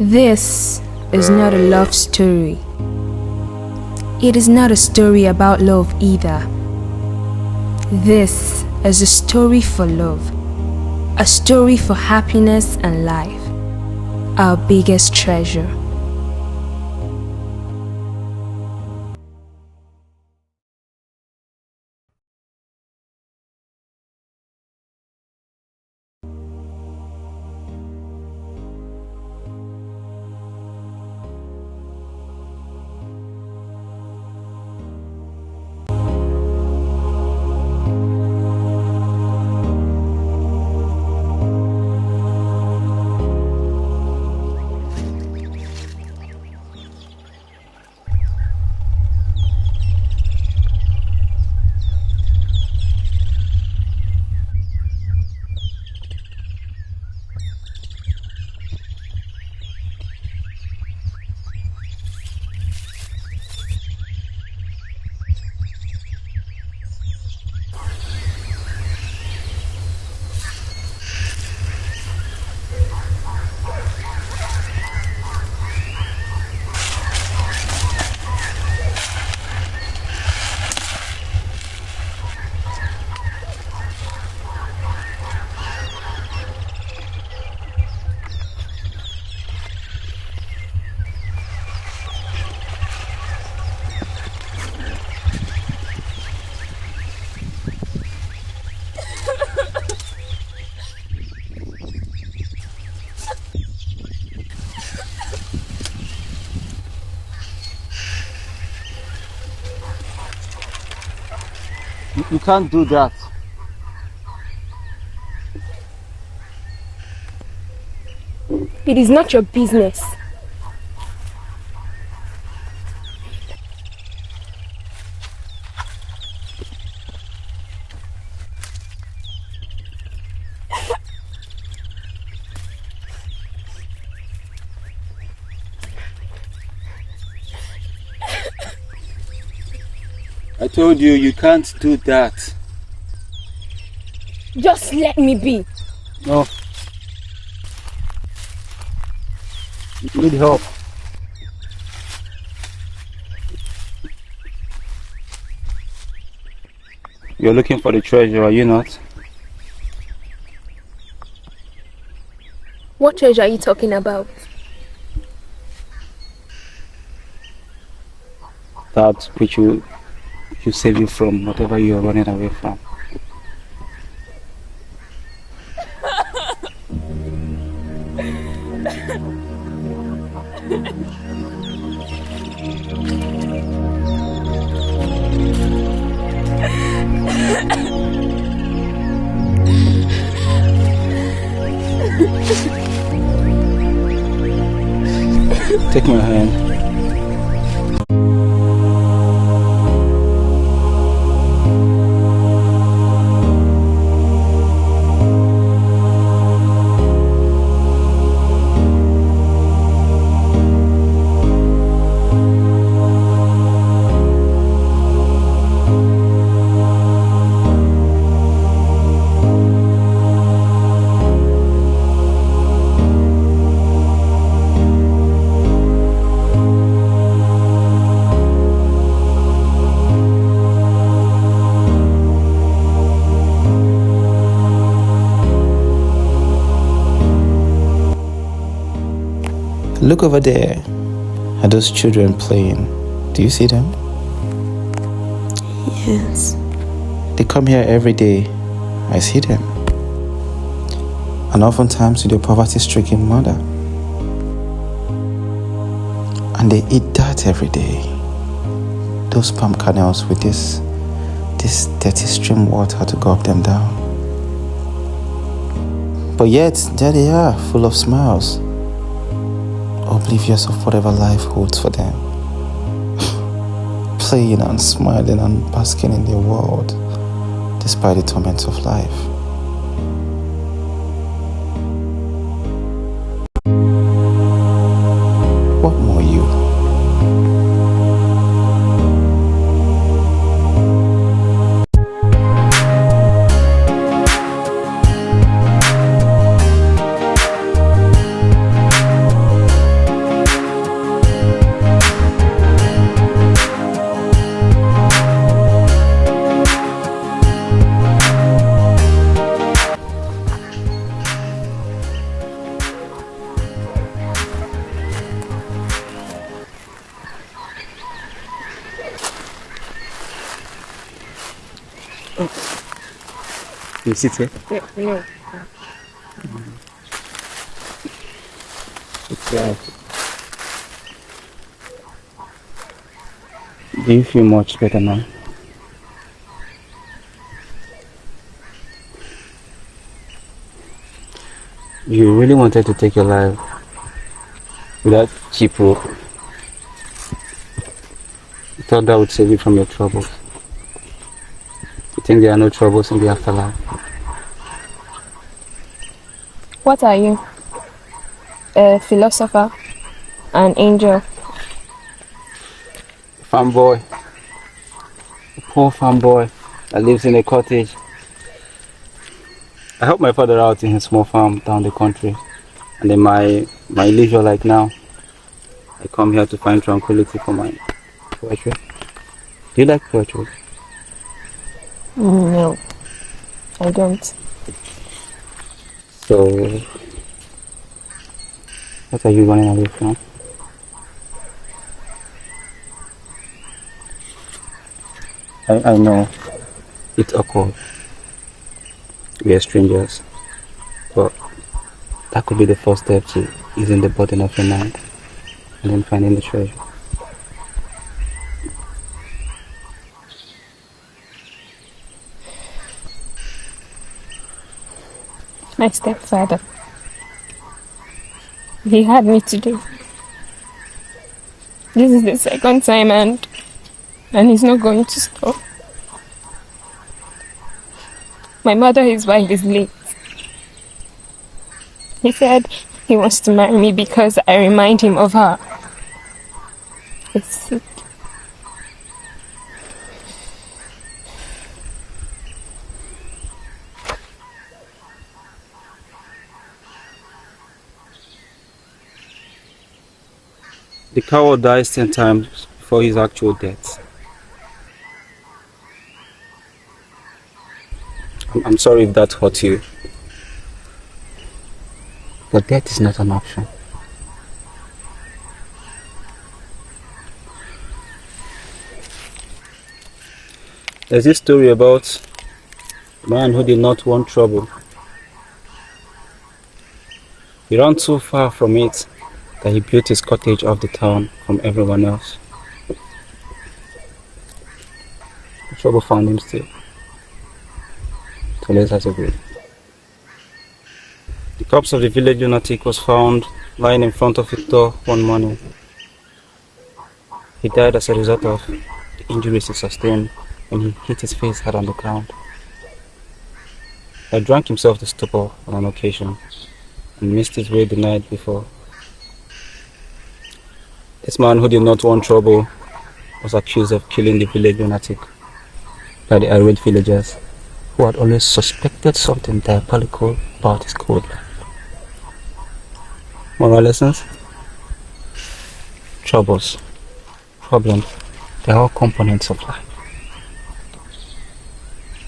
This is not a love story. It is not a story about love either. This is a story for love, a story for happiness and life, our biggest treasure. You can't do that. It is not your business. I told you, you can't do that. Just let me be. No. You need help. You're looking for the treasure, are you not? What treasure are you talking about? That which will save you from whatever you are running away from. Take my hand. Look over there at those children playing. Do you see them? Yes. They come here every day. I see them. And oftentimes with their poverty-stricken mother. And they eat that every day. Those palm kernels with this dirty stream water to gulp them down. But yet, there they are, full of smiles, oblivious of whatever life holds for them, playing and smiling and basking in their world despite the torments of life. What more you? You sit here? No. Yeah. Do you feel much better now? You really wanted to take your life without cheap rope. You thought that would save you from your troubles. You think there are no troubles in the afterlife? What are you? A philosopher? An angel? Farm boy. A poor farm boy that lives in a cottage. I help my father out in his small farm down the country. And in my leisure like now, I come here to find tranquility for my poetry. Do you like poetry? No, I don't. So, what are you running away from? I know it's awkward. We are strangers, but that could be the first step to easing the burden of your mind and then finding the treasure. My stepfather. He had me today. This is the second time and he's not going to stop. My mother, his wife, is late. He said he wants to marry me because I remind him of her. It's sick. The coward dies 10 times before his actual death. I'm sorry if that hurt you, but death is not an option. There's this story about a man who did not want trouble. He ran so far from it that he built his cottage off the town from everyone else. The trouble found him still. So let's agree. The corpse of the village lunatic was found lying in front of his door one morning. He died as a result of the injuries he sustained when he hit his face hard on the ground. He had drank himself to stupor on an occasion and missed his way the night before. This man who did not want trouble was accused of killing the village lunatic by the irate villagers who had always suspected something diabolical about his code. Moral lessons? Troubles, problems, they're all components of life.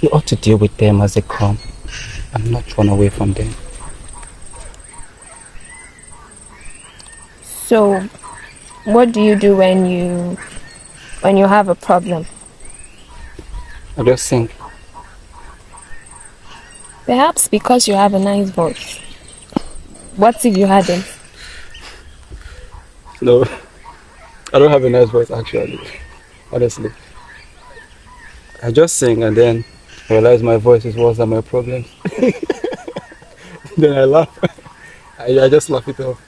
You ought to deal with them as they come and not run away from them. So, what do you do when you have a problem? I just think. Perhaps because you have a nice voice. What if you hadn't? No, I don't have a nice voice actually, honestly. I just sing and then I realize my voice is worse than my problems. Then I laugh. I just laugh it off.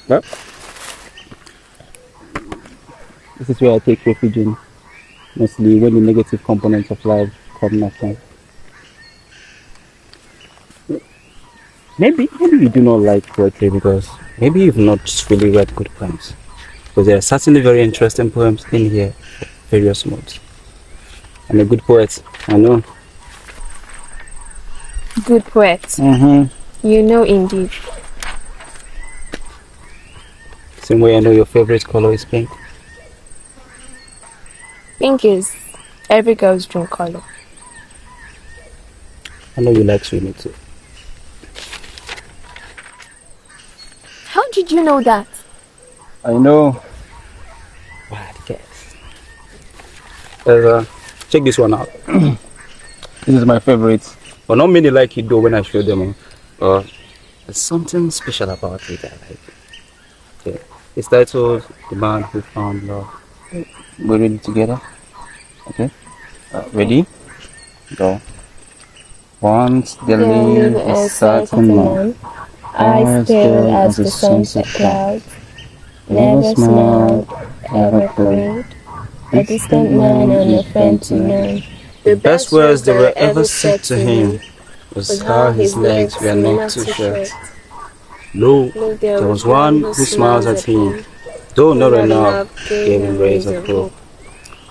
Well, this is where I take refuge in, mostly when the negative components of life come knocking. Maybe you do not like poetry because maybe you've not really read good poems. Because there are certainly very interesting poems in here, various modes. I'm a good poet, I know. Good poet. Mm-hmm. You know indeed. Same way I know your favorite color is pink. Pink is every girl's dream color. I know you like swimming too. How did you know that? I know. Bad guess. Check this one out. This is my favorite. But not many like it though when I show them. There's something special about it I like. Okay. It's titled The Man Who Found Love. We're ready together? Okay. Ready? Go. Once there lived a certain man, eyes pale as the sunset clouds, never smiled, ever prayed, a distant man and a friend to none. The best words that were ever said to him was how his legs were not too short. Lo, there was one who smiles at him, though not enough gave him rays of hope.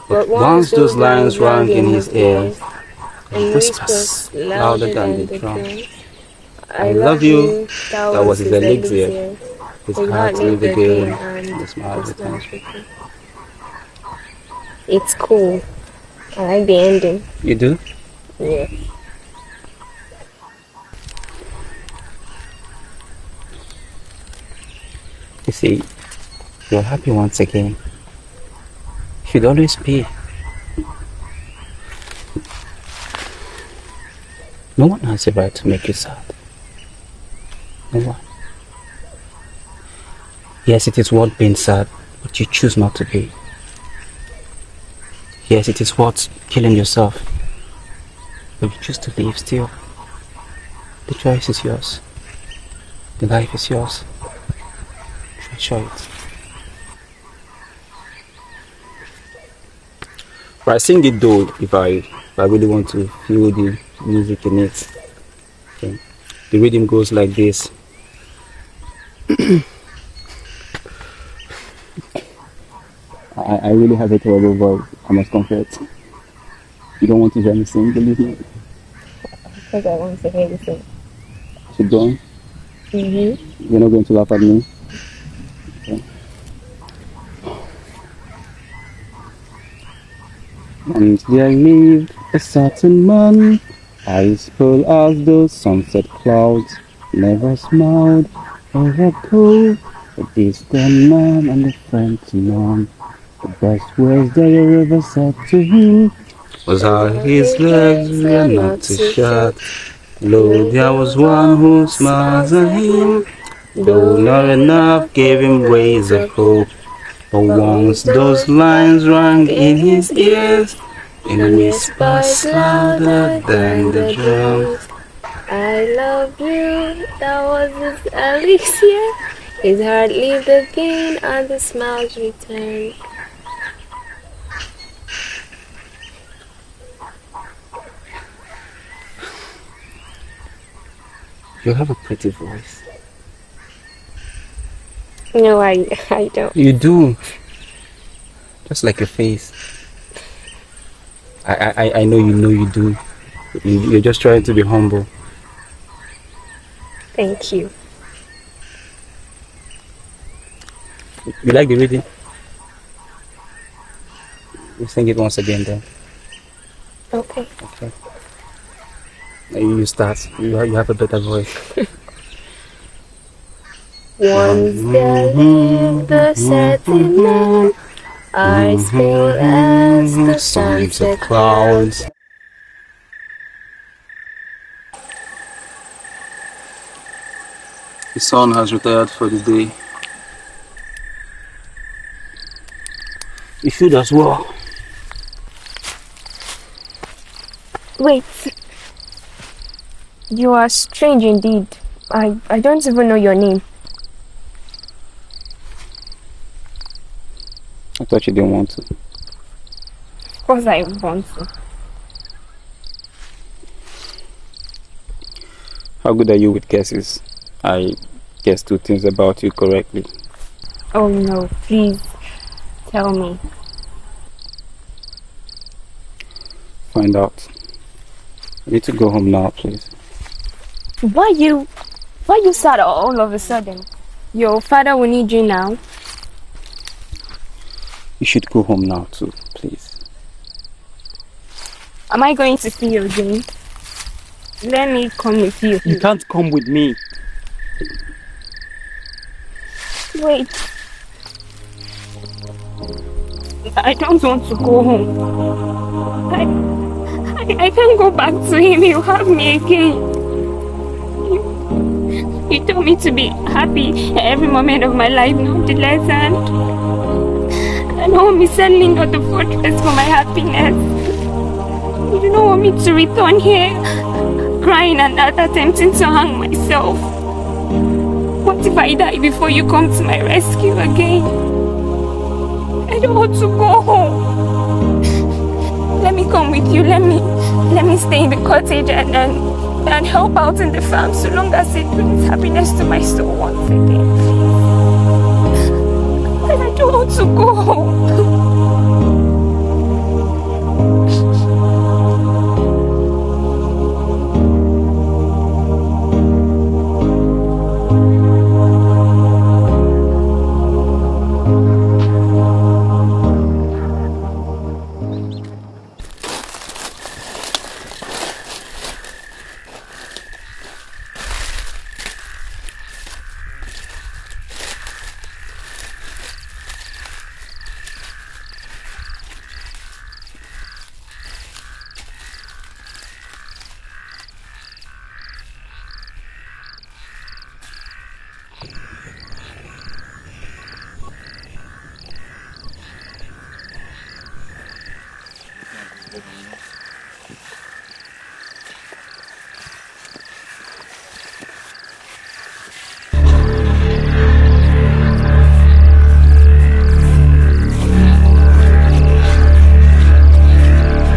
But once those lines rang in his ears, and whispers louder than the drums. I love you, that was his elixir. His heart lived again, and the smile returned. It's cool. I like the ending. You do? Yeah. You see, you're happy once again. Should always be. No one has the right to make you sad. No one. Yes, it is worth being sad, but you choose not to be. Yes, it is worth killing yourself, but you choose to live still. The choice is yours. The life is yours. Treasure it. But I sing it though if I really want to feel the music in it. Okay. The rhythm goes like this. I really have a terrible voice, I must confess. You don't want to hear me sing, believe me? Because I want to hear you sing. Should go on? Mm-hmm. You're not going to laugh at me? Okay. Once there lived a certain man, eyes pearl as those sunset clouds, never smiled, ever cold, a distant man and a friend to none. The best words that you ever said to him was how his legs were not too short. Lo, there was one who smiles at him, though not enough gave him rays of hope. But once those lines rang in his ears, in whispers louder than the drums. I love you, that was his elixir. His heart lived again and the smiles returned. You have a pretty voice. No, I don't. You do. Just like your face. I know you do. You're just trying to be humble. Thank you. You like the reading? You sing it once again then. Okay. Okay. You start. You have a better voice. Once there lived a certain man, eyes pale as the sunset clouds. The sun has retired for the day. You should as well. Wait. You are strange indeed. I don't even know your name. I thought you didn't want to. Of course I want to. How good are you with guesses? I guessed 2 things about you correctly. Oh no, please tell me. Find out. I need to go home now, please. Why you sad all of a sudden? Your father will need you now. You should go home now too, please. Am I going to see you again? Let me come with you. You can't come with me. Wait. I don't want to go home. I can't go back to him. He'll have me again. He told me to be happy every moment of my life, nonetheless, and home is certainly not the fortress for my happiness. You do not want me to return here, crying and attempting to hang myself. What if I die before you come to my rescue again? I don't want to go home. Let me come with you. Let me stay in the cottage and help out in the farm so long as it brings happiness to my soul once again. But I don't want to go home.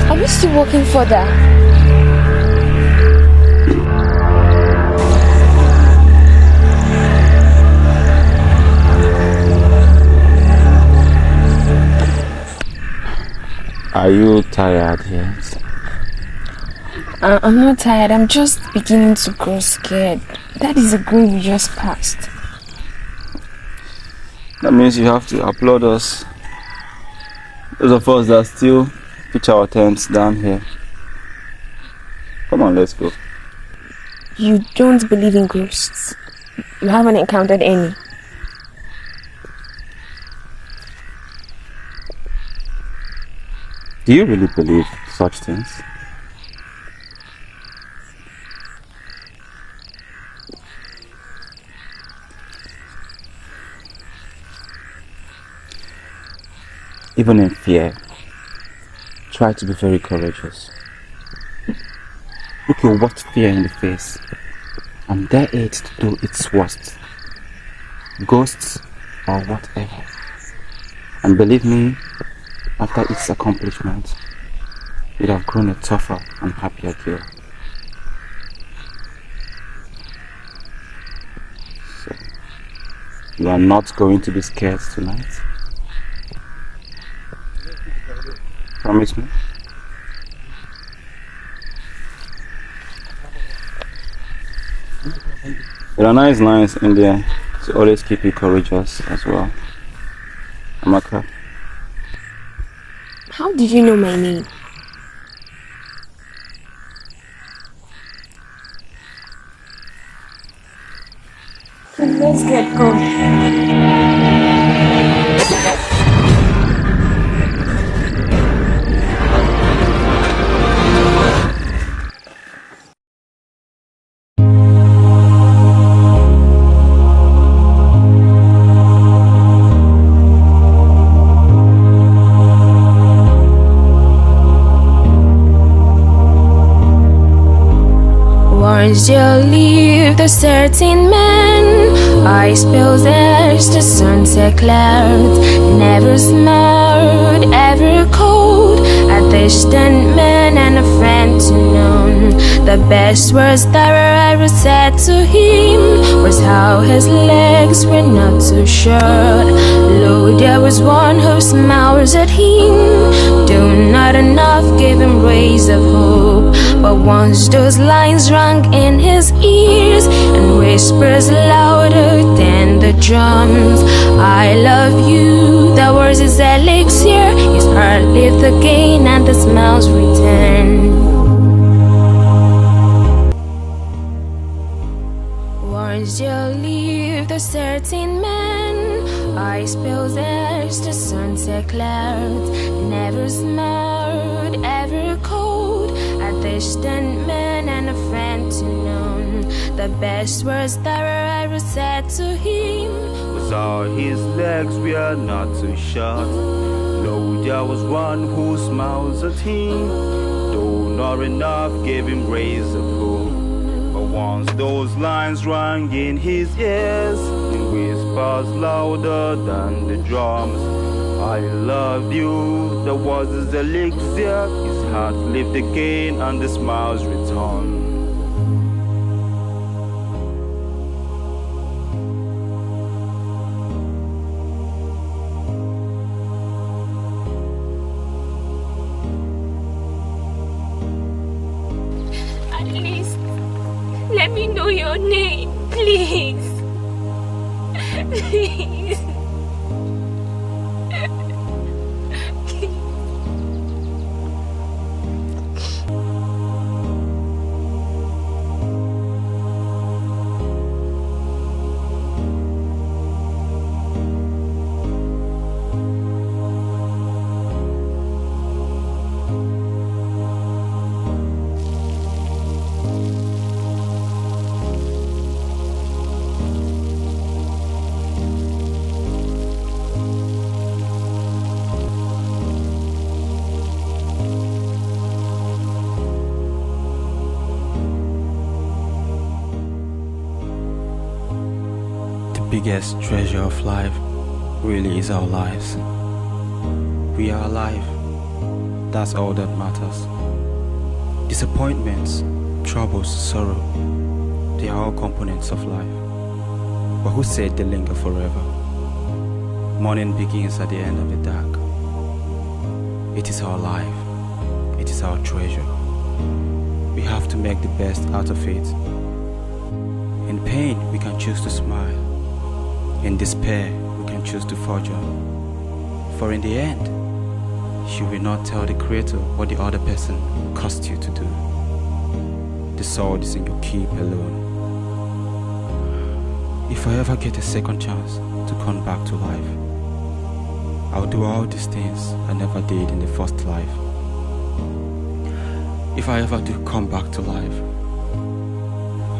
Are we still walking further? Are you tired yet? I'm not tired. I'm just beginning to grow scared. That is a grave we just passed. That means you have to applaud us. Those of us that still pitch our tents down here. Come on, let's go. You don't believe in ghosts? You haven't encountered any? Do you really believe such things? Even in fear, try to be very courageous. Look your worst fear in the face and dare it to do its worst. Ghosts or whatever. And believe me, after its accomplishment, you'd have grown a tougher and happier girl. So, you are not going to be scared tonight? Promise me? There are nice lines in there to always keep you courageous as well. Amaka. How did you know my name? Let's get going. Once you leave the certain man, I spills as the sunset clouds, never smiled, ever cold, a distant man and a friend to none. The best words that were ever said to him was how his legs were not too short. Lo, there was one who smiles at him, do not enough give him rays of hope. But once those lines rang in his ears and whispers louder than the drums, I love you, that was his elixir. His heart lived again and the smiles returned. Once you leave the certain man, Ice pills as the sunset clouds, never smelled, ever cold. A distant man and a friend to none. The best words that were ever said to him Was all his legs were not too short. No, there was one who smiles at him, though not enough gave him rays of hope. But once those lines rang in his ears, in whispers louder than the drums, I love you, that was his elixir. His heart lived again and the smiles returned. At least, let me know your name, please. Please. The biggest treasure of life really is our lives. We are alive. That's all that matters. Disappointments, troubles, sorrow, they are all components of life. But who said they linger forever? Morning begins at the end of the dark. It is our life. It is our treasure. We have to make the best out of it. In pain, we can choose to smile. In despair, we can choose to forge on. For in the end, you will not tell the Creator what the other person cost you to do. The sword is in your keep alone. If I ever get a second chance to come back to life, I'll do all these things I never did in the first life. If I ever do come back to life,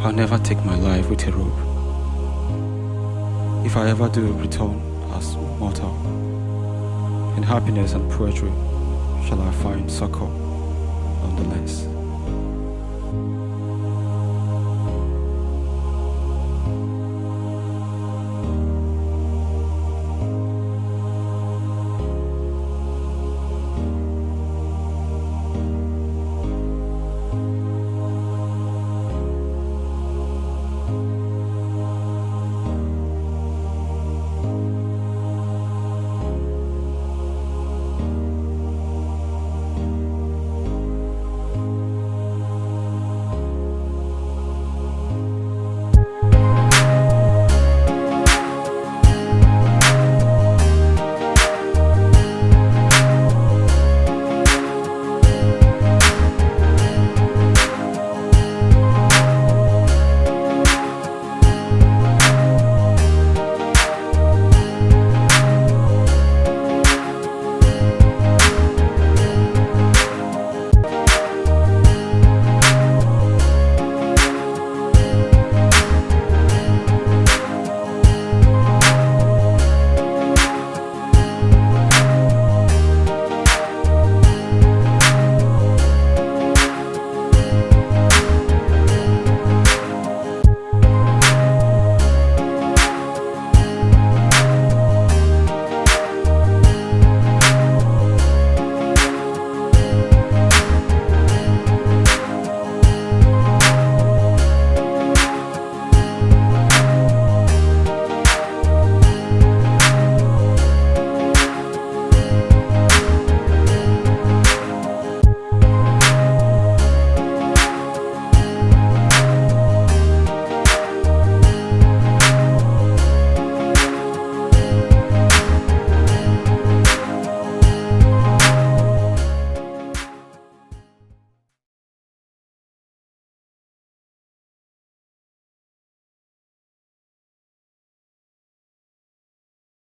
I'll never take my life with a rope. If I ever do return as mortal, in happiness and poetry shall I find succor nonetheless.